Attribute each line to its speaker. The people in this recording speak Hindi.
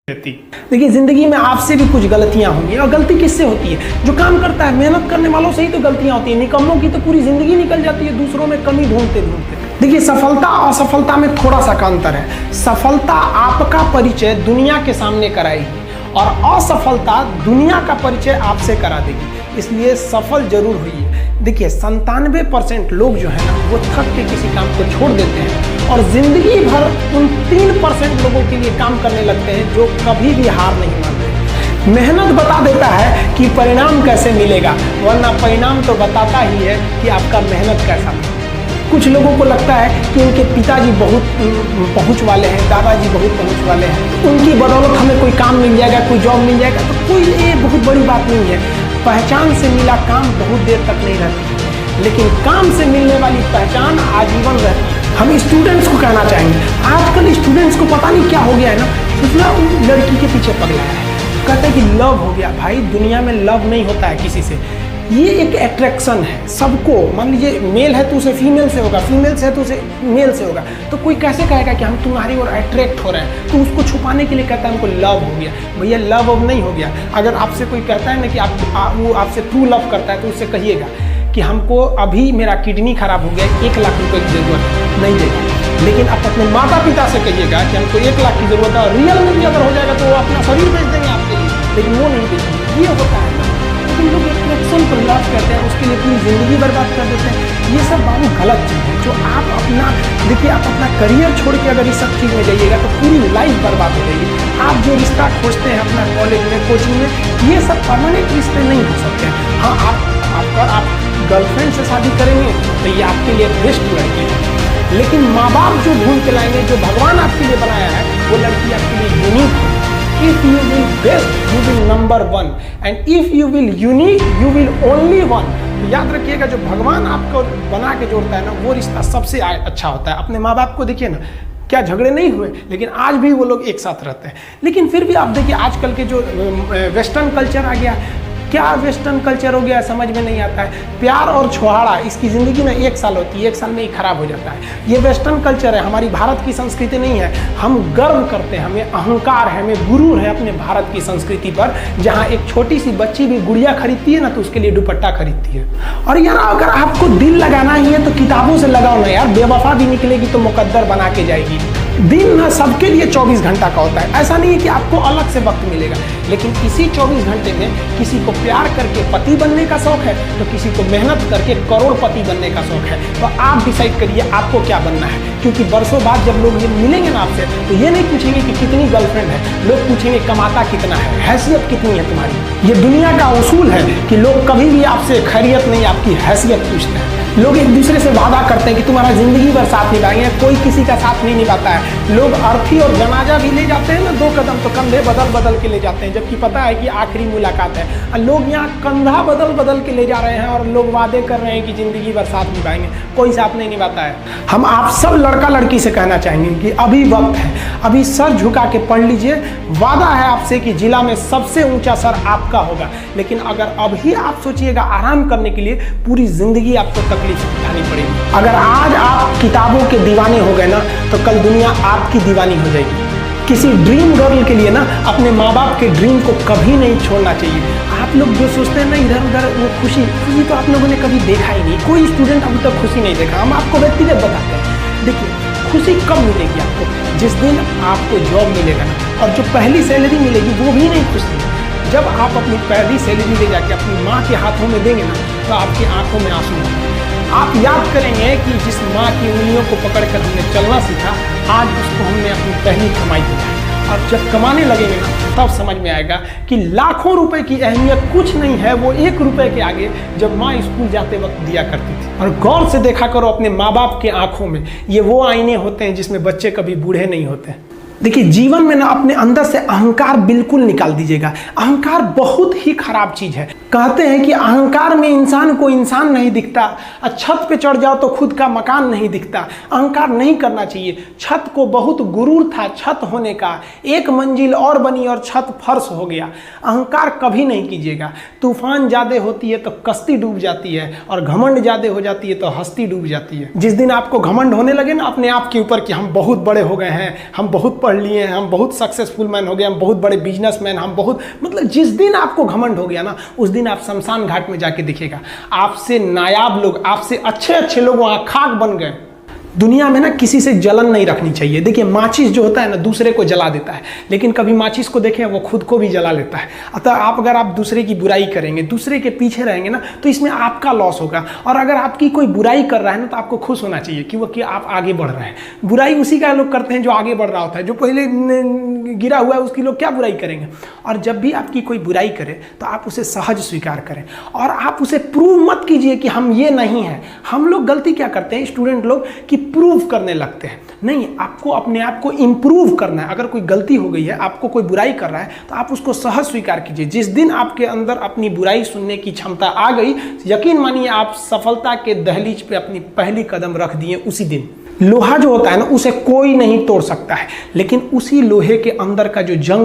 Speaker 1: देखिए, जिंदगी में आपसे भी कुछ गलतियां होंगी, और गलती किससे होती है? जो काम करता है, मेहनत करने वालों से ही तो गलतियां होती है। निकम्मों की तो पूरी जिंदगी निकल जाती है दूसरों में कमी ढूंढते ढूंढते। देखिए, सफलता और असफलता में थोड़ा सा का अंतर है। सफलता आपका परिचय दुनिया के सामने कराएगी और असफलता दुनिया का परिचय आपसे करा देगी। इसलिए सफल जरूर हुई है। देखिए, 97% लोग जो है ना, वो थक के किसी काम को छोड़ देते हैं और जिंदगी भर उन 3% लोगों के लिए काम करने लगते हैं जो कभी भी हार नहीं मानते। मेहनत बता देता है कि परिणाम कैसे मिलेगा, वरना परिणाम तो बताता ही है कि आपका मेहनत कैसा है। कुछ लोगों को लगता है कि उनके पिताजी बहुत पहुंच वाले हैं, दादाजी बहुत पहुंच वाले हैं, उनकी बदौलत हमें कोई काम मिल जाएगा, कोई जॉब मिल जाएगा। तो कोई ये बहुत बड़ी बात नहीं है। पहचान से मिला काम बहुत देर तक नहीं रहती, लेकिन काम से मिलने वाली पहचान आजीवन रहती है। हम स्टूडेंट्स को कहना चाहेंगे, आजकल स्टूडेंट्स को पता नहीं क्या हो गया है ना, दूसरा लड़की के पीछे पगला है, कहते हैं कि लव हो गया। भाई, दुनिया में लव नहीं होता है किसी से, ये एक अट्रैक्शन है सबको। मान लीजिए मेल है तो उसे फीमेल से होगा, फीमेल से है तो उसे मेल से होगा। तो कोई कैसे कहेगा कि हम तुम्हारी ओर अट्रैक्ट हो रहे हैं? तो उसको छुपाने के लिए कहता है हमको लव हो गया। भैया, लव अब नहीं हो गया। अगर आपसे कोई कहता है ना कि वो आपसे ट्रू लव करता है, तो उससे कहिएगा कि हमको अभी मेरा किडनी खराब हो गया, 1 लाख रुपए की जरूरत है, नहीं देगा। लेकिन आप अपने माता पिता से कहिएगा कि हमको 1 लाख की जरूरत है, और रियल में भी अगर हो जाएगा तो वो अपना शरीर बेच देंगे आपके लिए, लेकिन वो नहीं देंगे। ये होता है। लेकिन लोग अट्रैक्शन पर लव करते हैं, उसके लिए पूरी जिंदगी बर्बाद कर देते हैं। ये सब बाबू गलत चीज़ है। जो आप अपना देखिए, आप अपना करियर छोड़ के अगर इस सब चीज़ में जाइएगा तो पूरी लाइफ बर्बाद हो जाएगी। आप जो रिश्ता खोजते हैं अपना कॉलेज में, कोचिंग में, ये सब परमानेंट रिश्ते नहीं हो सकते हैं। हाँ, आप गर्लफ्रेंड से शादी करेंगे तो ये आपके लिए बेस्ट लड़की है, लेकिन माँ बाप जो ढूंढ के लाएंगे, जो भगवान आपके लिए बनाया है, वो लड़की आपके लिए यूनिक है। If you will best, you will number 1, and if you will unique, you will only one। तो याद रखिएगा, जो भगवान आपको बना के जोड़ता है ना, वो रिश्ता सबसे अच्छा होता है। अपने माँ बाप को देखिए ना, क्या झगड़े नहीं हुए, लेकिन आज भी वो लोग एक साथ रहते हैं। लेकिन फिर भी आप देखिए, आजकल के जो वेस्टर्न कल्चर आ गया, क्या वेस्टर्न कल्चर हो गया समझ में नहीं आता है। प्यार और छुहाड़ा, इसकी ज़िंदगी में 1 साल होती है, 1 साल में ही खराब हो जाता है। ये वेस्टर्न कल्चर है, हमारी भारत की संस्कृति नहीं है। हम गर्व करते हैं, हमें अहंकार है, हमें गुरूर है अपने भारत की संस्कृति पर। जहाँ एक छोटी सी बच्ची भी गुड़िया खरीदती है ना, तो उसके लिए दुपट्टा खरीदती है। और यार, अगर आपको दिल लगाना ही है तो किताबों से लगाओ ना यार। बेवफा भी निकलेगी तो मुकद्दर बना के जाएगी। दिन ना सबके लिए 24 घंटा का होता है। ऐसा नहीं है कि आपको अलग से वक्त मिलेगा, लेकिन इसी 24 घंटे में किसी को प्यार करके पति बनने का शौक है, तो किसी को मेहनत करके करोड़पति बनने का शौक है। तो आप डिसाइड करिए आपको क्या बनना है। क्योंकि बरसों बाद जब लोग ये मिलेंगे ना आपसे, तो ये नहीं पूछेंगे कि कितनी गर्लफ्रेंड है, लोग पूछेंगे कमाता कितना है, हैसियत कितनी है तुम्हारी। ये दुनिया का उसूल है कि लोग कभी भी आपसे खैरियत नहीं, आपकी हैसियत पूछते हैं। लोग एक दूसरे से वादा करते हैं कि तुम्हारा जिंदगी भर साथ निभाएंगे, कोई किसी का साथ नहीं निभाता है। लोग अर्थी और जनाजा भी ले जाते हैं ना, 2 कदम तो कंधे बदल बदल के ले जाते हैं, जबकि पता है कि आखिरी मुलाकात है। लोग यहाँ कंधा बदल बदल के ले जा रहे हैं और लोग वादे कर रहे हैं कि जिंदगी भर साथ निभाएंगे, कोई साथ नहीं निभाता है। हम आप सब लड़का लड़की से कहना चाहेंगे कि अभी वक्त है, अभी सर झुका के पढ़ लीजिए। वादा है आपसे कि जिला में सबसे ऊंचा सर आपका होगा। लेकिन अगर अभी आप सोचिएगा आराम करने के लिए, पूरी जिंदगी आपको तकलीफ उठानी पड़ेगी। अगर आज आप किताबों के दीवाने हो गए ना, तो कल दुनिया आपकी दीवानी हो जाएगी। किसी ड्रीम गर्ल के लिए ना अपने माँ बाप के ड्रीम को कभी नहीं छोड़ना चाहिए। आप लोग जो सोचते हैं ना इधर उधर, वो खुशी तो आप लोगों ने कभी देखा ही नहीं। कोई स्टूडेंट अभी तक खुशी नहीं देखा। हम आपको व्यक्तिगत बताते हैं। देखिए, खुशी कब मिलेगी आपको? जिस दिन आपको जॉब मिलेगा ना, और जो पहली सैलरी मिलेगी वो भी नहीं खुशी। जब आप अपनी पहली सैलरी ले जाके अपनी माँ के हाथों में देंगे ना, तो आपकी आंखों में आंसू होंगे। आप याद करेंगे कि जिस माँ की उंगलियों को पकड़कर हमने चलना सीखा, आज उसको हमने अपनी पहली कमाई दी है। और जब कमाने लगेंगे ना, तब समझ में आएगा कि लाखों रुपए की अहमियत कुछ नहीं है, वो 1 रुपए के आगे जब माँ स्कूल जाते वक्त दिया करती थी। और गौर से देखा करो अपने माँ बाप के आंखों में, ये वो आईने होते हैं जिसमें बच्चे कभी बूढ़े नहीं होते। देखिए, जीवन में ना अपने अंदर से अहंकार बिल्कुल निकाल दीजिएगा। अहंकार बहुत ही खराब चीज है। कहते हैं कि अहंकार में इंसान को इंसान नहीं दिखता, छत पे चढ़ जाओ तो खुद का मकान नहीं दिखता। अहंकार नहीं करना चाहिए। छत को बहुत गुरूर था छत होने का, 1 मंजिल और बनी और छत फर्श हो गया। अहंकार कभी नहीं कीजिएगा। तूफान ज्यादा होती है तो कश्ती डूब जाती है, और घमंड ज्यादा हो जाती है तो हस्ती डूब जाती है। जिस दिन आपको घमंड होने लगे ना अपने आप के ऊपर कि हम बहुत बड़े हो गए हैं, हम बहुत पढ़ लिए हैं, हम बहुत सक्सेसफुल मैन हो गए, हम बहुत बड़े बिजनेसमैन, हम बहुत, मतलब जिस दिन आपको घमंड हो गया ना, उस दिन आप शमशान घाट में जाके देखिएगा, आपसे नायाब लोग, आपसे अच्छे अच्छे लोग वहाँ खाक बन गए। दुनिया में ना किसी से जलन नहीं रखनी चाहिए। देखिए माचिस जो होता है ना दूसरे को जला देता है, लेकिन कभी माचिस को देखें वो खुद को भी जला लेता है। अतः आप अगर आप दूसरे की बुराई करेंगे, दूसरे के पीछे रहेंगे ना, तो इसमें आपका लॉस होगा। और अगर आपकी कोई बुराई कर रहा है ना, तो आपको खुश होना चाहिए कि आप आगे बढ़ रहे हैं। बुराई उसी का लोग करते हैं जो आगे बढ़ रहा होता है, जो पहले गिरा हुआ है उसकी लोग क्या बुराई करेंगे। और जब भी आपकी कोई बुराई करे तो आप उसे सहज स्वीकार करें, और आप उसे प्रूव मत कीजिए कि हम ये नहीं हैं। हम लोग गलती क्या करते हैं स्टूडेंट लोग, कि प्रूव करने लगते हैं। नहीं, आपको अपने आप को इंप्रूव करना है। अगर कोई गलती हो गई है, आपको कोई बुराई कर रहा है, तो आप उसको सहज स्वीकार कीजिए। जिस दिन आपके अंदर अपनी बुराई सुनने की क्षमता आ गई, यकीन मानिए आप सफलता के दहलीज पे अपनी पहली कदम रख दिए उसी दिन। लोहा जो होता है ना, उसे कोई नहीं तोड़ सकता है, लेकिन उसी लोहे के अंदर का जो जंग